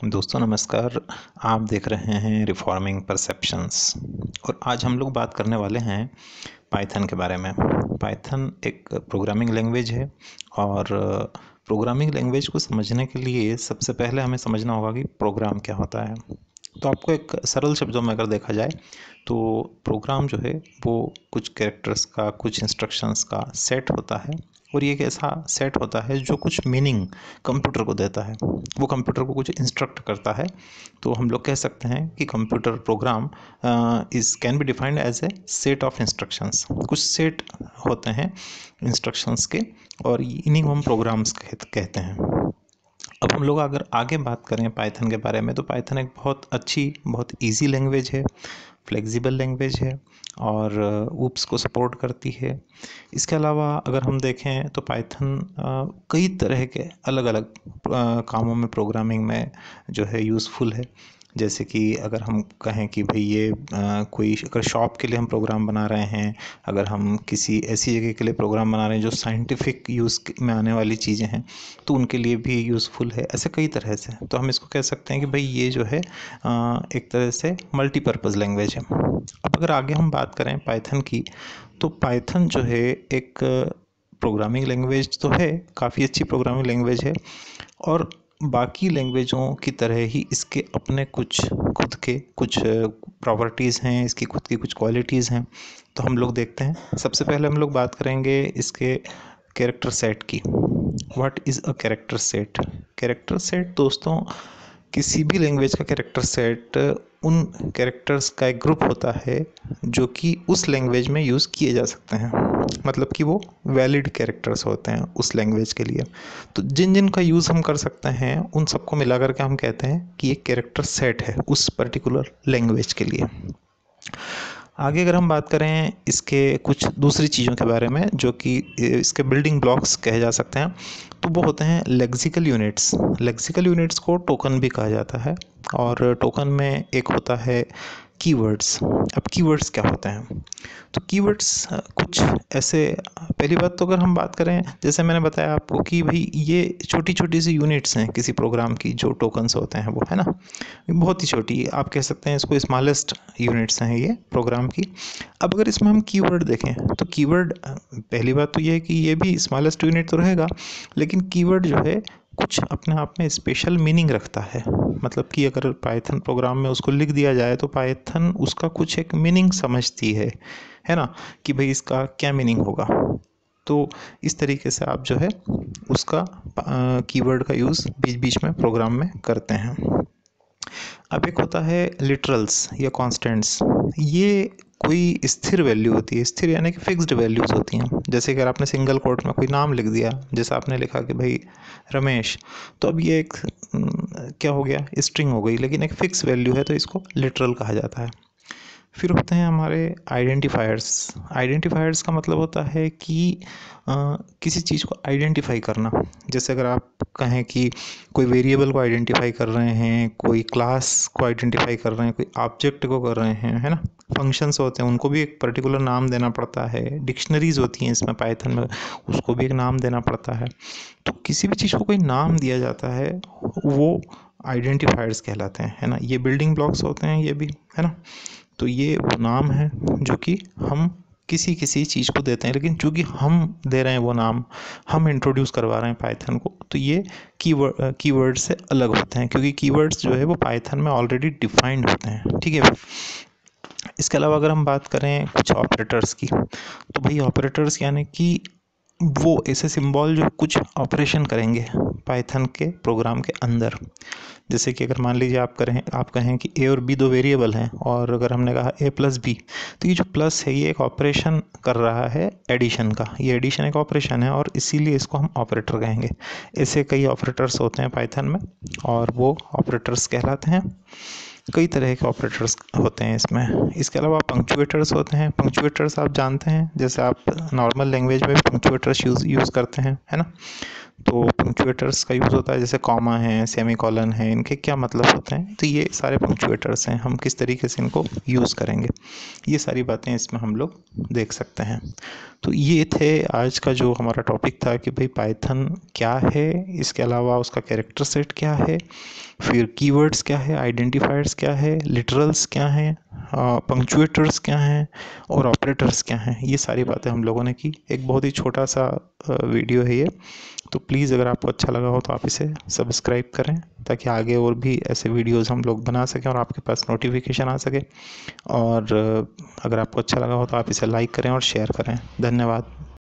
दोस्तों नमस्कार। आप देख रहे हैं रिफॉर्मिंग परसेप्शंस और आज हम लोग बात करने वाले हैं पाइथन के बारे में। पाइथन एक प्रोग्रामिंग लैंग्वेज है और प्रोग्रामिंग लैंग्वेज को समझने के लिए सबसे पहले हमें समझना होगा कि प्रोग्राम क्या होता है। तो आपको एक सरल शब्दों में अगर देखा जाए तो प्रोग्राम जो है वो कुछ कैरेक्टर्स का, कुछ इंस्ट्रक्शंस का सेट होता है और ये एक ऐसा सेट होता है जो कुछ मीनिंग कंप्यूटर को देता है, वो कंप्यूटर को कुछ इंस्ट्रक्ट करता है। तो हम लोग कह सकते हैं कि computer program is can be defined as a set of instructions. कुछ सेट होते हैं इंस्ट्रक्शंस के और इन्हीं को हम प्रोग्राम्स कहते हैं। अब हम लोग अगर आगे बात करें पाइथन के बारे में तो पाइथन एक बहुत अच्छी, बहुत इजी लैंग्वेज है, फ्लेक्सिबल लैंग्वेज है और ऊप्स को सपोर्ट करती है। इसके अलावा अगर हम देखें तो पाइथन कई तरह के अलग अलग कामों में, प्रोग्रामिंग में जो है यूज़फुल है। जैसे कि अगर हम कहें कि भाई ये कोई अगर शॉप के लिए हम प्रोग्राम बना रहे हैं, अगर हम किसी ऐसी जगह के लिए प्रोग्राम बना रहे हैं जो साइंटिफिक यूज़ में आने वाली चीज़ें हैं तो उनके लिए भी यूज़फुल है। ऐसे कई तरह से तो हम इसको कह सकते हैं कि भाई ये जो है एक तरह से मल्टीपर्पज़ लैंग्वेज है। अब अगर आगे हम बात करें पाइथन की तो पाइथन जो है एक प्रोग्रामिंग लैंग्वेज तो है, काफ़ी अच्छी प्रोग्रामिंग लैंग्वेज है और बाकी लैंग्वेजों की तरह ही इसके अपने कुछ खुद के कुछ प्रॉपर्टीज़ हैं, इसकी खुद की कुछ क्वालिटीज़ हैं। तो हम लोग देखते हैं। सबसे पहले हम लोग बात करेंगे इसके कैरेक्टर सेट की। What is a character set? Character set दोस्तों किसी भी लैंग्वेज का कैरेक्टर सेट उन कैरेक्टर्स का एक ग्रुप होता है जो कि उस लैंग्वेज में यूज़ किए जा सकते हैं, मतलब कि वो वैलिड कैरेक्टर्स होते हैं उस लैंग्वेज के लिए। तो जिन जिन का यूज़ हम कर सकते हैं उन सबको मिला करके हम कहते हैं कि एक कैरेक्टर सेट है उस पर्टिकुलर लैंग्वेज के लिए। आगे अगर हम बात करें इसके कुछ दूसरी चीज़ों के बारे में जो कि इसके बिल्डिंग ब्लॉक्स कहे जा सकते हैं, तो वो होते हैं लेक्सिकल यूनिट्स। लेक्सिकल यूनिट्स को टोकन भी कहा जाता है और टोकन में एक होता है कीवर्ड्स। अब कीवर्ड्स क्या होते हैं? तो कीवर्ड्स कुछ ऐसे, पहली बात तो अगर हम बात करें, जैसे मैंने बताया आपको कि भाई ये छोटी छोटी सी यूनिट्स हैं किसी प्रोग्राम की, जो टोकन्स होते हैं वो, है ना, बहुत ही छोटी, आप कह सकते हैं इसको स्मॉलेस्ट यूनिट्स हैं ये प्रोग्राम की। अब अगर इसमें हम कीवर्ड देखें तो कीवर्ड, पहली बात तो ये है कि ये भी स्मॉलेस्ट यूनिट तो रहेगा, लेकिन कीवर्ड जो है कुछ अपने आप में स्पेशल मीनिंग रखता है। मतलब कि अगर पाइथन प्रोग्राम में उसको लिख दिया जाए तो पाइथन उसका कुछ एक मीनिंग समझती है ना, कि भाई इसका क्या मीनिंग होगा। तो इस तरीके से आप जो है उसका कीवर्ड का यूज़ बीच बीच में प्रोग्राम में करते हैं। अब एक होता है लिटरल्स या कांस्टेंट्स। ये कोई स्थिर वैल्यू होती है, स्थिर यानी कि फिक्स्ड वैल्यूज़ होती हैं। जैसे अगर आपने सिंगल कोट में कोई नाम लिख दिया, जैसे आपने लिखा कि भाई रमेश, तो अब ये एक क्या हो गया, स्ट्रिंग हो गई, लेकिन एक फिक्स वैल्यू है तो इसको लिटरल कहा जाता है। फिर होते हैं हमारे आइडेंटिफायर्स। आइडेंटिफायर्स का मतलब होता है कि किसी चीज़ को आइडेंटिफाई करना। जैसे अगर आप कहें कि कोई वेरिएबल को आइडेंटिफाई कर रहे हैं, कोई क्लास को आइडेंटिफाई कर रहे हैं, कोई ऑब्जेक्ट को कर रहे हैं, है ना। फंक्शंस होते हैं, उनको भी एक पर्टिकुलर नाम देना पड़ता है। डिक्शनरीज होती हैं इसमें पाइथन में, उसको भी एक नाम देना पड़ता है। तो किसी भी चीज़ को कोई नाम दिया जाता है वो आइडेंटिफायर्स कहलाते हैं, है ना। ये बिल्डिंग ब्लॉक्स होते हैं ये भी, है ना। तो ये वो नाम है जो कि हम किसी किसी चीज़ को देते हैं, लेकिन चूँकि हम दे रहे हैं वो नाम, हम इंट्रोड्यूस करवा रहे हैं पाइथन को, तो ये कीवर्ड से अलग होते हैं, क्योंकि कीवर्ड्स जो है वो पाइथन में ऑलरेडी डिफाइंड होते हैं, ठीक है। इसके अलावा अगर हम बात करें कुछ ऑपरेटर्स की, तो भाई ऑपरेटर्स यानी कि वो ऐसे सिंबल जो कुछ ऑपरेशन करेंगे पाइथन के प्रोग्राम के अंदर। जैसे कि अगर मान लीजिए आप कहें कि ए और बी दो वेरिएबल हैं और अगर हमने कहा ए प्लस बी, तो ये जो प्लस है ये एक ऑपरेशन कर रहा है एडिशन का। ये एडिशन एक ऑपरेशन है और इसीलिए इसको हम ऑपरेटर कहेंगे। ऐसे कई ऑपरेटर्स होते हैं पाइथन में और वो ऑपरेटर्स कहलाते हैं। कई तरह के ऑपरेटर्स होते हैं इसमें। इसके अलावा पंक्चुएटर्स होते हैं। पंक्चुएटर्स आप जानते हैं, जैसे आप नॉर्मल लैंग्वेज में भी पंक्चुएटर्स यूज़ करते हैं, है ना। तो पंक्चुएटर्स का यूज़ होता है, जैसे कॉमा है, सेमीकोलन है, इनके क्या मतलब होते हैं, तो ये सारे पंक्चुएटर्स हैं, हम किस तरीके से इनको यूज़ करेंगे, ये सारी बातें इसमें हम लोग देख सकते हैं। तो ये थे आज का जो हमारा टॉपिक था कि भाई पाइथन क्या है, इसके अलावा उसका कैरेक्टर सेट क्या है, फिर कीवर्ड्स क्या है, आइडेंटिफायर्स क्या है, लिटरल्स क्या हैं, पंक्चुएटर्स क्या हैं और ऑपरेटर्स क्या हैं, ये सारी बातें हम लोगों ने की। एक बहुत ही छोटा सा वीडियो है ये, तो प्लीज़ अगर आपको अच्छा लगा हो तो आप इसे सब्सक्राइब करें ताकि आगे और भी ऐसे वीडियोस हम लोग बना सकें और आपके पास नोटिफिकेशन आ सके। और अगर आपको अच्छा लगा हो तो आप इसे लाइक करें और शेयर करें। धन्यवाद।